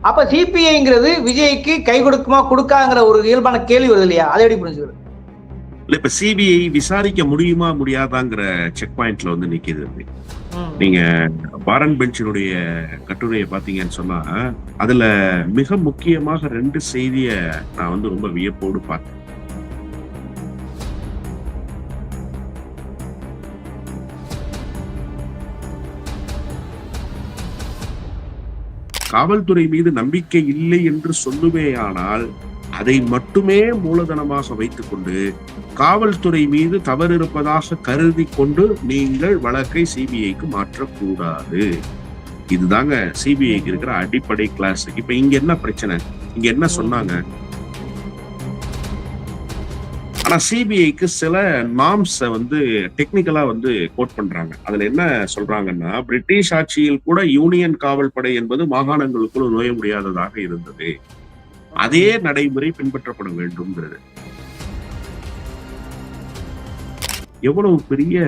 அப்ப சிபிஐங்கிறது விஜய்க்கு கை கொடுக்குமா கொடுக்காங்கிற ஒரு இயல்பான கேள்வி வருது இல்லையா? அதை எப்படி புரிஞ்சுக்கிறது? இல்ல இப்ப சிபிஐ விசாரிக்க முடியுமா முடியாதாங்கிற செக் பாயிண்ட்ல வந்து நிக்குது. நீங்க பாரன் பெஞ்சினுடைய கட்டுரையை பாத்தீங்கன்னு சொன்னா அதுல மிக முக்கியமாக 2 செய்திய நான் வந்து ரொம்ப வியப்போடு பார்த்தேன். காவல்துறை மீது நம்பிக்கை இல்லை என்று சொல்லுவேயானால் அதை மட்டுமே மூலதனமாக வைத்துக் கொண்டு காவல்துறை மீது தவறு இருப்பதாக கருதி கொண்டு நீங்கள் வழக்கை சிபிஐக்கு மாற்றக்கூடாது. இதுதாங்க சிபிஐக்கு இருக்கிற அடிப்படை கிளாஸ். இப்ப இங்க என்ன பிரச்சனை? இங்க என்ன சொன்னாங்க? ஆனா சிபிஐக்கு சில நார்ம்ஸ் வந்து டெக்னிக்கலா வந்து கோட் பண்றாங்க. அதுல என்ன சொல்றாங்கன்னா, பிரிட்டிஷ் ஆட்சியில் கூட யூனியன் காவல் படை என்பது மாகாணங்களுக்குள் நுழைய முடியாததாக இருந்தது. அதே நடைமுறை பின்பற்றப்பட வேண்டும்ங்கிறது. எவ்வளவு பெரிய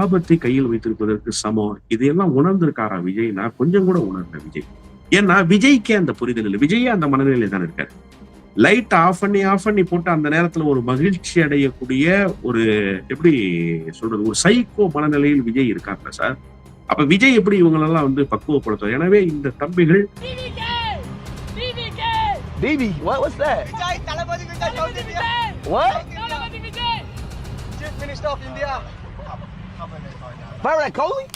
ஆபத்தை கையில் வைத்திருப்பதற்கு சமம். இதையெல்லாம் உணர்ந்திருக்காரா விஜய்னா? கொஞ்சம் கூட உணர்ந்த விஜய். ஏன்னா விஜய்க்கே அந்த புரிதல் இல்லை. விஜயே அந்த மனநிலையில தான் இருக்காரு. லைட் ஆஃப் பண்ணி போட்டு அந்த நேரத்துல ஒரு மகிழ்ச்சி அடையக்கூடிய ஒரு எப்படி சொல்றது, ஒரு சைக்கோ மனநிலையில் விஜய் இருக்காங்க சார். அப்ப விஜய் எப்படி இவங்களெல்லாம் வந்து பக்குவப்படுத்தும்? எனவே இந்த தம்பிகள் DB, what's that? Vijay, Talabadi Vijay, South India. What? Talabadi Vijay. Chief Minister of India. Virat Kohli?